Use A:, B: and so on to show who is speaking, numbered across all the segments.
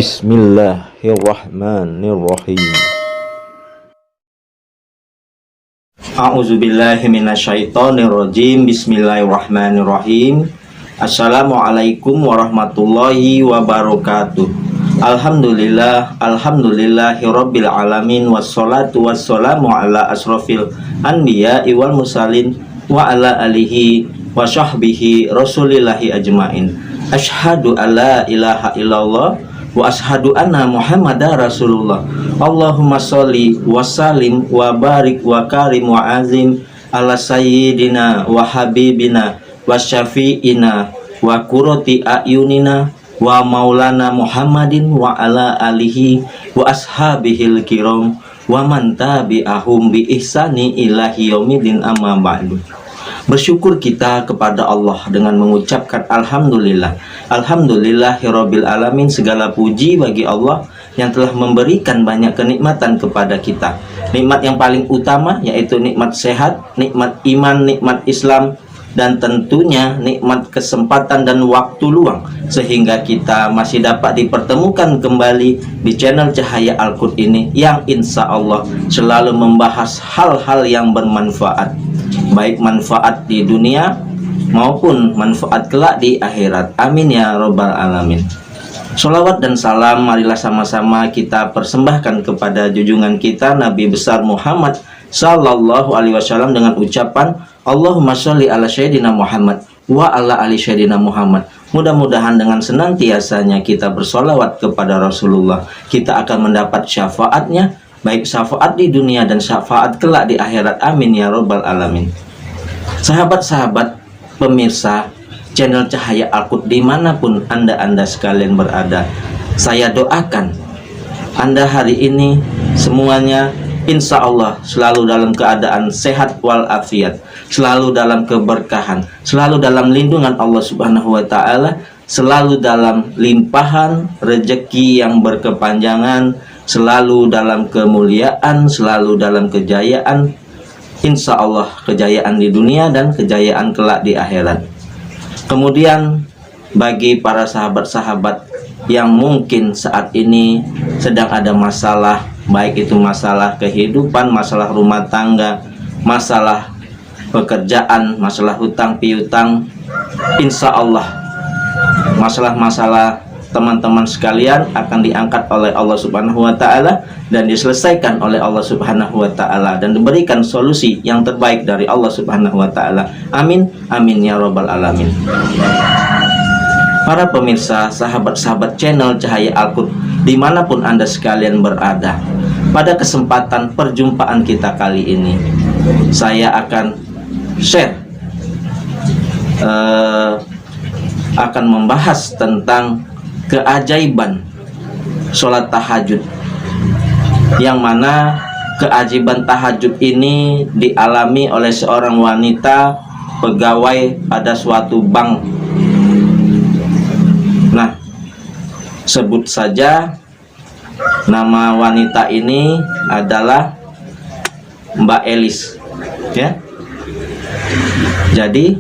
A: Bismillahirrahmanirrahim.
B: A'udzubillahi minasyaitonirrajim. Bismillahirrahmanirrahim. Assalamualaikum warahmatullahi wabarakatuh. Alhamdulillahirabbil alamin, wassalatu wassalamu ala asrofil anbiya'i wal mursalin wa ala alihi wa sahbihi rasulillahi ajmain. Asyhadu alla ilaha illallah wa ashadu anna muhammadar rasulullah. Allahumma sholli wa salim wa barik wa karim wa azim ala sayyidina wa habibina wa syafi'ina wa qurrati a'yunina wa maulana muhammadin wa ala alihi wa ashabihil kiram wa man tabi'ahum bi ihsani ilahi yaumidin, amma ba'du. Bersyukur kita kepada Allah dengan mengucapkan Alhamdulillah. Alhamdulillahirabbil alamin. Segala puji bagi Allah yang telah memberikan banyak kenikmatan kepada kita. Nikmat yang paling utama yaitu nikmat sehat, nikmat iman, nikmat Islam, dan tentunya nikmat kesempatan dan waktu luang, sehingga kita masih dapat dipertemukan kembali di channel Cahaya Al-Qud ini, yang insya Allah selalu membahas hal-hal yang bermanfaat, baik manfaat di dunia maupun manfaat kelak di akhirat. Amin ya robbal alamin. Sholawat dan salam marilah sama-sama kita persembahkan kepada junjungan kita Nabi besar Muhammad Sallallahu Alaihi Wasallam dengan ucapan Allahumma sholli ala sayyidina Muhammad wa ala ali sayyidina Muhammad. Mudah-mudahan dengan senantiasanya kita bersolawat kepada Rasulullah, kita akan mendapat syafaatnya, baik syafaat di dunia dan syafaat kelak di akhirat. Amin ya robbal alamin. Sahabat-sahabat pemirsa channel Cahaya Al-Qud dimanapun anda sekalian berada, saya doakan anda hari ini semuanya insya Allah selalu dalam keadaan sehat walafiat, selalu dalam keberkahan, selalu dalam lindungan Allah Subhanahu wa Ta'ala, selalu dalam limpahan rezeki yang berkepanjangan, selalu dalam kemuliaan, selalu dalam kejayaan, insya Allah kejayaan di dunia dan kejayaan kelak di akhirat. Kemudian bagi para sahabat-sahabat yang mungkin saat ini sedang ada masalah, baik itu masalah kehidupan, masalah rumah tangga, masalah pekerjaan, masalah hutang piutang, insya Allah masalah-masalah teman-teman sekalian akan diangkat oleh Allah Subhanahu wa Ta'ala dan diselesaikan oleh Allah Subhanahu wa Ta'ala dan diberikan solusi yang terbaik dari Allah Subhanahu wa Ta'ala. Amin, amin ya robbal alamin. Para pemirsa, sahabat-sahabat channel Cahaya Al-Qud dimanapun anda sekalian berada, pada kesempatan perjumpaan kita kali ini saya akan share, akan membahas tentang keajaiban sholat tahajud, yang mana keajaiban tahajud ini dialami oleh seorang wanita pegawai pada suatu bank. Nah, sebut saja nama wanita ini adalah Mbak Elis, ya. Jadi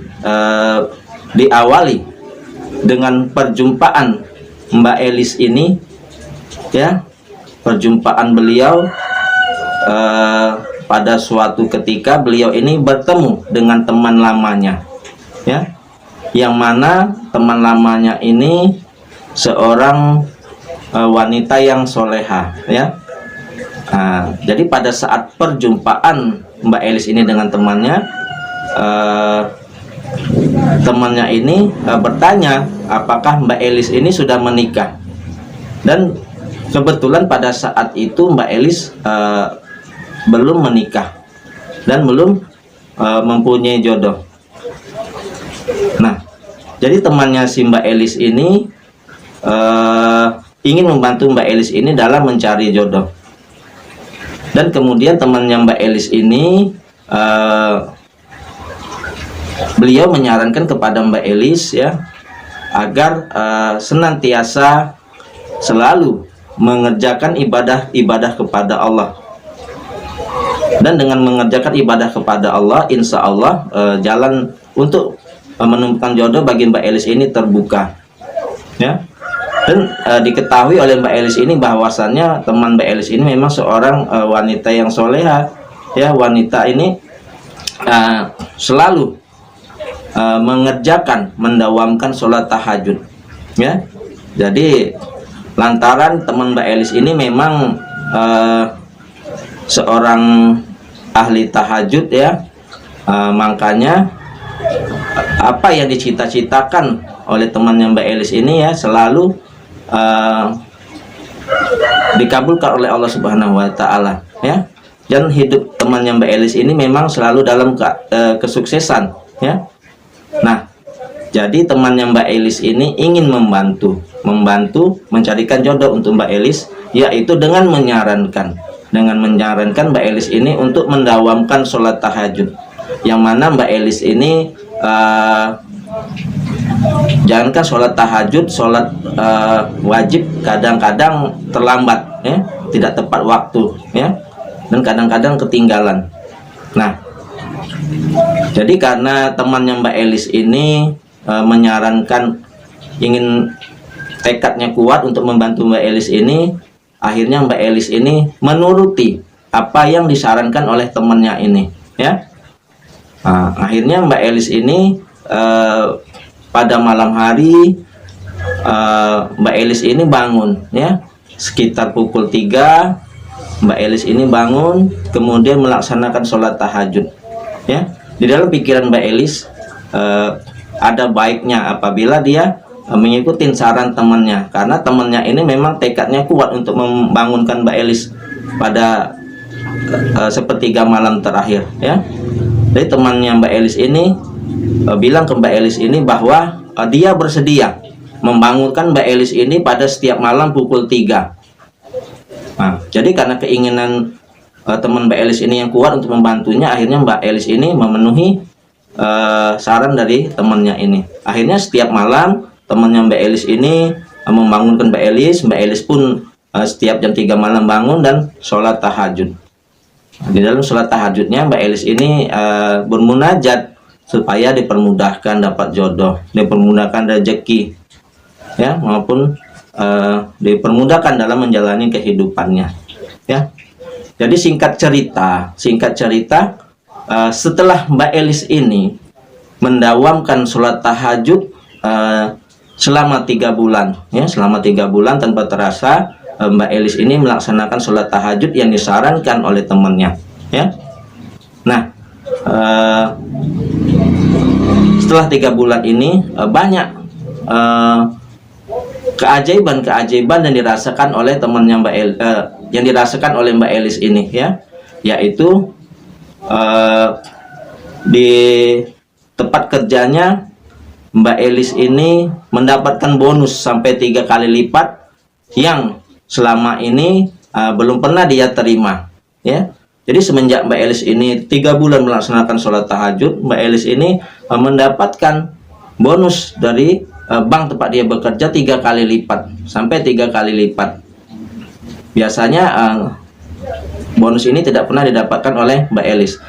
B: diawali dengan perjumpaan Mbak Elis ini, ya, perjumpaan beliau pada suatu ketika beliau ini bertemu dengan teman lamanya, ya, yang mana teman lamanya ini seorang wanita yang soleha, ya. Jadi pada saat perjumpaan Mbak Elis ini dengan temannya, temannya ini bertanya apakah Mbak Elis ini sudah menikah, dan kebetulan pada saat itu Mbak Elis belum menikah dan belum mempunyai jodoh. Nah, jadi temannya si Mbak Elis ini ingin membantu Mbak Elis ini dalam mencari jodoh, dan kemudian temannya Mbak Elis ini beliau menyarankan kepada Mbak Elis, ya, agar senantiasa selalu mengerjakan ibadah kepada Allah. Dan dengan mengerjakan ibadah kepada Allah, insya Allah jalan untuk menemukan jodoh bagi Mbak Elis ini terbuka, ya. Dan diketahui oleh Mbak Elis ini bahwasannya teman Mbak Elis ini memang seorang wanita yang soleha, ya. Wanita ini selalu mengerjakan, mendawamkan sholat tahajud, ya. Jadi lantaran teman Mbak Elis ini memang seorang ahli tahajud, ya, makanya apa yang dicita-citakan oleh temannya Mbak Elis ini, ya, selalu dikabulkan oleh Allah Subhanahu wa Ta'ala, ya. Dan hidup temannya Mbak Elis ini memang selalu dalam kesuksesan, ya. Nah, jadi temannya Mbak Elis ini ingin membantu mencarikan jodoh untuk Mbak Elis, yaitu dengan menyarankan Mbak Elis ini untuk mendawamkan sholat tahajud, yang mana Mbak Elis ini jangankan sholat tahajud, sholat wajib kadang-kadang terlambat, ya, tidak tepat waktu, ya, dan kadang-kadang ketinggalan. Nah, jadi karena temannya Mbak Elis ini menyarankan, ingin tekadnya kuat untuk membantu Mbak Elis ini, akhirnya Mbak Elis ini menuruti apa yang disarankan oleh temannya ini, ya. Nah, akhirnya Mbak Elis ini pada malam hari Mbak Elis ini bangun, ya, sekitar pukul 3 Mbak Elis ini bangun, kemudian melaksanakan sholat tahajud, ya. Di dalam pikiran Mbak Elis ada baiknya apabila dia mengikuti saran temannya, karena temannya ini memang tekadnya kuat untuk membangunkan Mbak Elis pada sepertiga malam terakhir, ya. Jadi temannya Mbak Elis ini bilang ke Mbak Elis ini bahwa dia bersedia membangunkan Mbak Elis ini pada setiap malam pukul 3. Nah, jadi karena keinginan teman Mbak Elis ini yang kuat untuk membantunya, akhirnya Mbak Elis ini memenuhi saran dari temannya ini. Akhirnya setiap malam temannya Mbak Elis ini membangunkan Mbak Elis. Mbak Elis pun setiap jam 3 malam bangun dan sholat tahajud. Di dalam sholat tahajudnya Mbak Elis ini bermunajat supaya dipermudahkan dapat jodoh, dipermudahkan rezeki, ya, maupun dipermudahkan dalam menjalani kehidupannya, ya. Jadi singkat cerita, setelah Mbak Elis ini mendawamkan sholat tahajud selama 3 bulan, ya, selama 3 bulan tanpa terasa Mbak Elis ini melaksanakan sholat tahajud yang disarankan oleh temannya, ya. Nah, setelah 3 bulan ini banyak keajaiban yang dirasakan oleh temannya Mbak Elis ini, ya, yaitu di tempat kerjanya Mbak Elis ini mendapatkan bonus sampai 3 kali lipat yang selama ini belum pernah dia terima, ya. Jadi semenjak Mbak Elis ini 3 bulan melaksanakan sholat tahajud, Mbak Elis ini mendapatkan bonus dari bank tempat dia bekerja 3 kali lipat, sampai 3 kali lipat. Biasanya bonus ini tidak pernah didapatkan oleh Mbak Elis.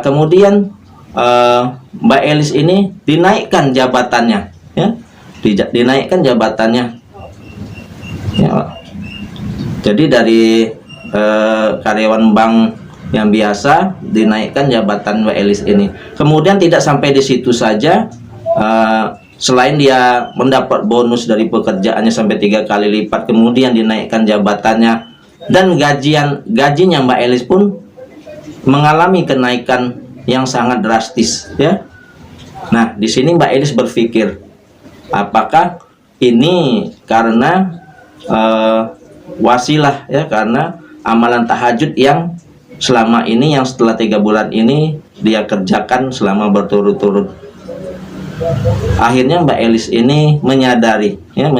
B: Kemudian Mbak Elis ini dinaikkan jabatannya, ya, dinaikkan jabatannya, ya. Jadi dari karyawan bank yang biasa dinaikkan jabatan Mbak Elis ini. Kemudian tidak sampai di situ saja, selain dia mendapat bonus dari pekerjaannya sampai 3 kali lipat, kemudian dinaikkan jabatannya, dan gajinya Mbak Elis pun mengalami kenaikan yang sangat drastis, ya. Nah, di sini Mbak Elis berpikir, apakah ini karena wasilah, ya, karena amalan tahajud yang selama ini, yang setelah 3 bulan ini dia kerjakan selama berturut-turut. Akhirnya Mbak Elis ini menyadari, ya,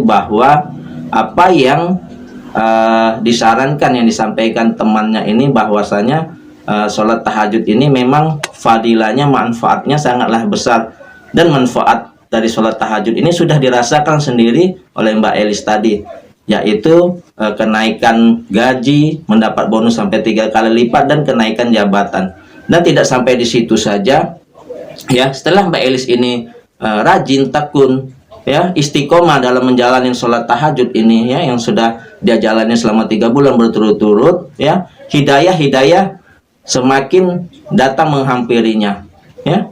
B: bahwa apa yang disarankan, yang disampaikan temannya ini, bahwasanya sholat tahajud ini memang fadilahnya, manfaatnya sangatlah besar, dan manfaat dari sholat tahajud ini sudah dirasakan sendiri oleh Mbak Elis tadi, yaitu kenaikan gaji, mendapat bonus sampai 3 kali lipat, dan kenaikan jabatan. Dan tidak sampai di situ saja, ya. Setelah Mbak Elis ini rajin tekun, ya istiqomah dalam menjalani sholat tahajud ini, ya, yang sudah dia jalani selama 3 bulan berturut-turut, ya, hidayah semakin datang menghampirinya, ya.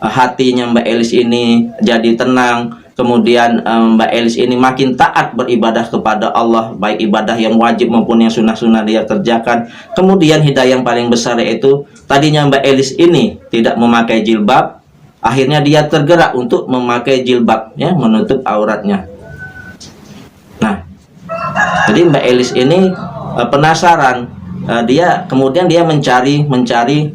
B: Hatinya Mbak Elis ini jadi tenang, kemudian Mbak Elis ini makin taat beribadah kepada Allah, baik ibadah yang wajib maupun yang sunnah-sunnah dia kerjakan. Kemudian hidayah yang paling besar yaitu tadinya Mbak Elis ini tidak memakai jilbab, akhirnya dia tergerak untuk memakai jilbab, ya, menutup auratnya. Nah, jadi Mbak Elis ini penasaran, dia mencari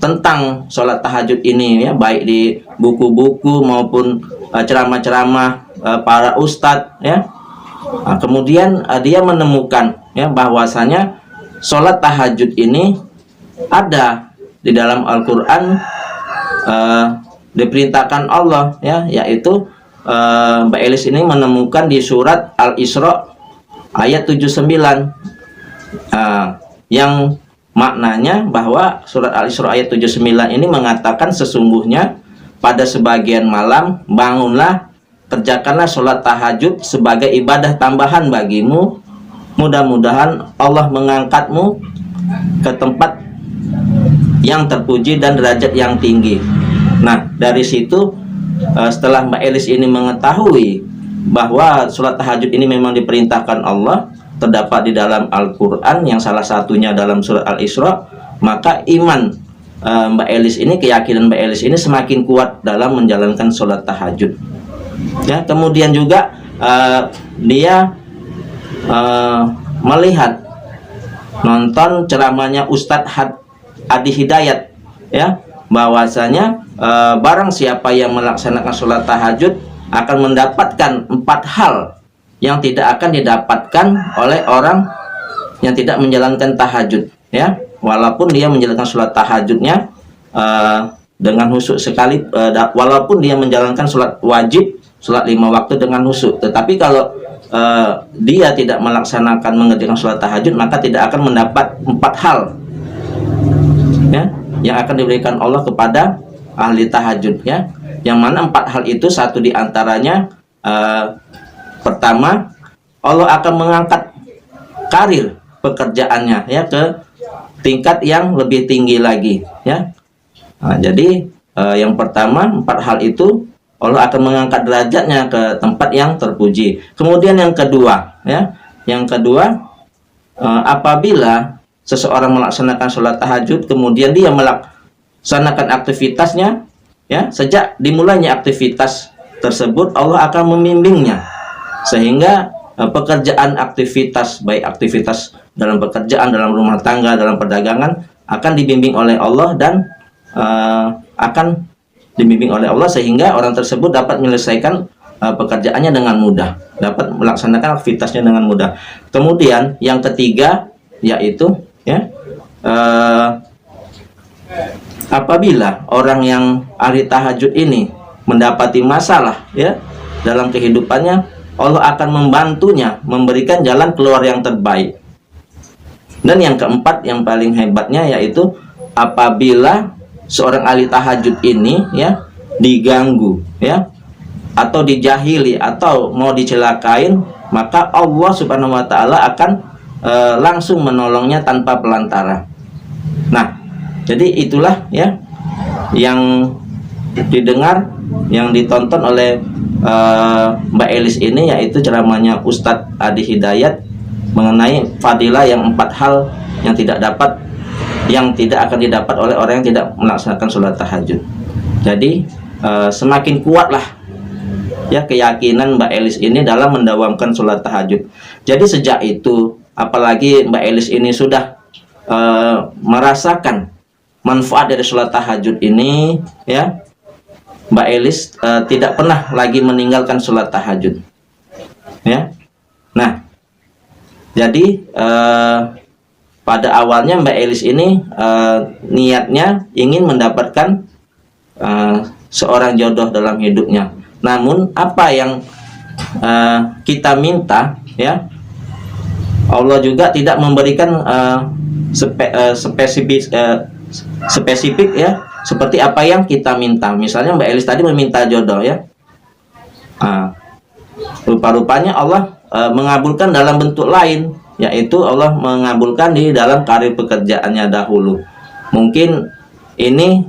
B: tentang sholat tahajud ini, ya, baik di buku-buku maupun ceramah-ceramah para ustadz, ya. Nah, kemudian dia menemukan, ya, bahwasanya sholat tahajud ini ada di dalam Al-Quran, diperintahkan Allah, ya, yaitu Mbak Elis ini menemukan di surat Al-Isra ayat 79, yang maknanya bahwa surat Al-Isra ayat 79 ini mengatakan sesungguhnya pada sebagian malam bangunlah, kerjakanlah sholat tahajud sebagai ibadah tambahan bagimu, mudah-mudahan Allah mengangkatmu ke tempat yang terpuji dan derajat yang tinggi. Nah, dari situ setelah Mbak Elis ini mengetahui bahwa sholat tahajud ini memang diperintahkan Allah, terdapat di dalam Al-Quran, yang salah satunya dalam surat Al-Isra, maka iman Mbak Elis ini, keyakinan Mbak Elis ini semakin kuat dalam menjalankan sholat tahajud, ya. Kemudian juga dia melihat, nonton ceramahnya Ustadz Adi Hidayat, ya, bahwasanya barang siapa yang melaksanakan sholat tahajud akan mendapatkan 4 hal yang tidak akan didapatkan oleh orang yang tidak menjalankan tahajud, ya, walaupun dia menjalankan sholat tahajudnya dengan khusyuk sekali, walaupun dia menjalankan sholat wajib, sholat 5 waktu dengan khusyuk, tetapi kalau dia tidak melaksanakan mengerjakan sholat tahajud, maka tidak akan mendapat 4 hal, ya, yang akan diberikan Allah kepada ahli tahajud, ya, yang mana 4 hal itu, satu diantaranya pertama, Allah akan mengangkat karir pekerjaannya, ya, ke tingkat yang lebih tinggi lagi, ya. Nah, jadi yang pertama 4 hal itu Allah akan mengangkat derajatnya ke tempat yang terpuji. Kemudian yang kedua, ya, apabila seseorang melaksanakan sholat tahajud, kemudian dia melaksanakan aktivitasnya, ya, sejak dimulainya aktivitas tersebut Allah akan membimbingnya, sehingga pekerjaan aktivitas, baik aktivitas dalam pekerjaan, dalam rumah tangga, dalam perdagangan, akan dibimbing oleh Allah dan akan dibimbing oleh Allah, sehingga orang tersebut dapat menyelesaikan pekerjaannya dengan mudah, dapat melaksanakan aktivitasnya dengan mudah. Kemudian yang ketiga yaitu, ya, apabila orang yang ahli tahajud ini mendapati masalah, ya, dalam kehidupannya, Allah akan membantunya, memberikan jalan keluar yang terbaik. Dan yang keempat, yang paling hebatnya, yaitu apabila seorang ahli tahajud ini, ya, diganggu, ya, atau dijahili, atau mau dicelakain, maka Allah Subhanahu wa Ta'ala akan langsung menolongnya tanpa pelantara. Nah, jadi itulah, ya, yang didengar, yang ditonton oleh Mbak Elis ini, yaitu ceramahnya Ustadz Adi Hidayat mengenai fadilah yang 4 hal yang tidak akan didapat oleh orang yang tidak melaksanakan sholat tahajud. Jadi semakin kuatlah, ya, keyakinan Mbak Elis ini dalam mendawamkan sholat tahajud. Jadi sejak itu, apalagi Mbak Elis ini sudah merasakan manfaat dari sholat tahajud ini, ya, Mbak Elis tidak pernah lagi meninggalkan sholat tahajud, ya. Nah, jadi pada awalnya Mbak Elis ini niatnya ingin mendapatkan seorang jodoh dalam hidupnya. Namun apa yang kita minta, ya, Allah juga tidak memberikan spesifik, ya, seperti apa yang kita minta. Misalnya Mbak Elis tadi meminta jodoh, ya, Nah, rupa-rupanya Allah mengabulkan dalam bentuk lain, yaitu Allah mengabulkan di dalam karir pekerjaannya dahulu. Mungkin ini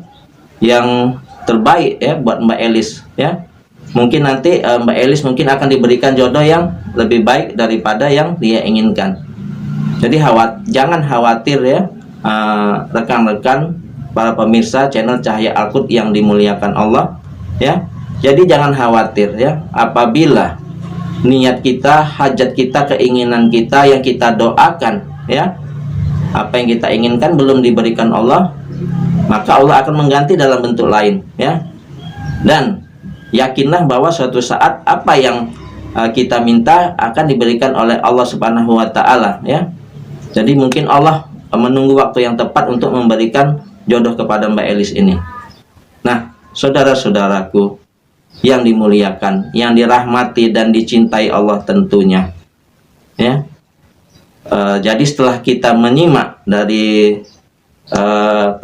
B: yang terbaik ya buat Mbak Elis ya. Mungkin nanti Mbak Elis mungkin akan diberikan jodoh yang lebih baik daripada yang dia inginkan. Jadi jangan khawatir ya, rekan-rekan para pemirsa channel Cahaya Al-Qud yang dimuliakan Allah ya. Jadi jangan khawatir ya, apabila niat kita, hajat kita, keinginan kita yang kita doakan ya, apa yang kita inginkan belum diberikan Allah, maka Allah akan mengganti dalam bentuk lain ya. Dan yakinlah bahwa suatu saat apa yang kita minta akan diberikan oleh Allah Subhanahu wa taala ya. Jadi mungkin Allah menunggu waktu yang tepat untuk memberikan jodoh kepada Mbak Elis ini. Nah, saudara-saudaraku yang dimuliakan, yang dirahmati dan dicintai Allah tentunya ya. Jadi setelah kita menyimak dari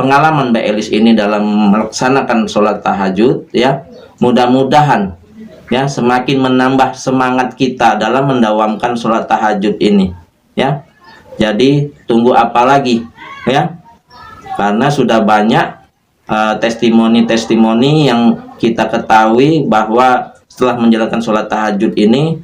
B: pengalaman Mbak Elis ini dalam melaksanakan sholat tahajud ya, mudah-mudahan ya semakin menambah semangat kita dalam mendawamkan sholat tahajud ini ya. Jadi tunggu apa lagi ya, karena sudah banyak testimoni-testimoni yang kita ketahui bahwa setelah menjalankan sholat tahajud ini,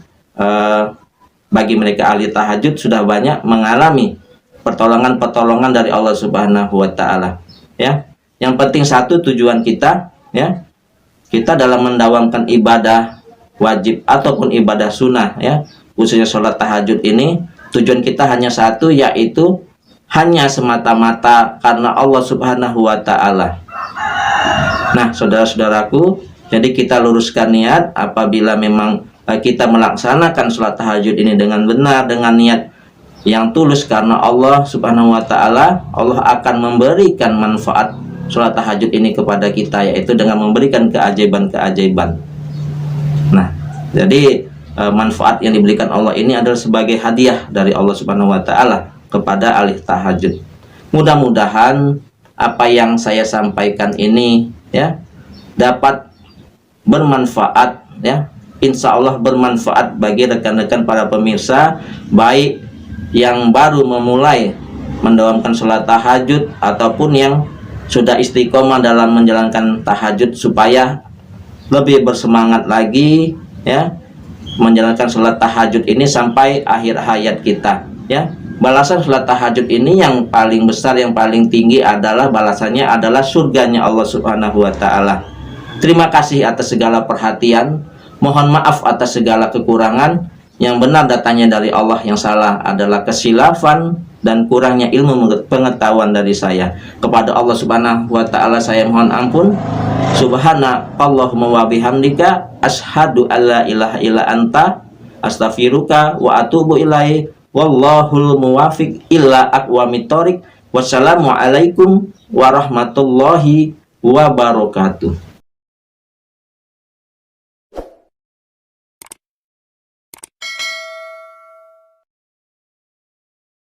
B: bagi mereka ahli tahajud sudah banyak mengalami pertolongan-pertolongan dari Allah Subhanahu wa taala ya. Yang penting satu tujuan kita ya, kita dalam mendawamkan ibadah wajib ataupun ibadah sunnah ya, khususnya sholat tahajud ini, tujuan kita hanya satu, yaitu hanya semata-mata karena Allah Subhanahu wa taala. Nah, saudara-saudaraku, jadi kita luruskan niat. Apabila memang kita melaksanakan sholat tahajud ini dengan benar, dengan niat yang tulus karena Allah Subhanahu wa taala, Allah akan memberikan manfaat sholat tahajud ini kepada kita, yaitu dengan memberikan keajaiban-keajaiban. Nah, jadi manfaat yang diberikan Allah ini adalah sebagai hadiah dari Allah Subhanahu wa taala kepada ahli tahajud. Mudah-mudahan apa yang saya sampaikan ini ya dapat bermanfaat ya, insya Allah bermanfaat bagi rekan-rekan para pemirsa, baik yang baru memulai mendawamkan sholat tahajud ataupun yang sudah istiqomah dalam menjalankan tahajud, supaya lebih bersemangat lagi ya menjalankan sholat tahajud ini sampai akhir hayat kita ya. Balasan sholat tahajud ini yang paling besar, yang paling tinggi adalah balasannya adalah surganya Allah Subhanahu wa taala. Terima kasih atas segala perhatian. Mohon maaf atas segala kekurangan. Yang benar datangnya dari Allah, yang salah adalah kesilafan dan kurangnya ilmu pengetahuan dari saya. Kepada Allah Subhanahu wa taala saya mohon ampun. Subhanakallahumma wa bihamdika asyhadu alla ilaha illa anta astaghfiruka wa atubu ilaik. Wallahul muwafiq illa aqwamit thoriq. Wassalamualaikum warahmatullahi wabarakatuh.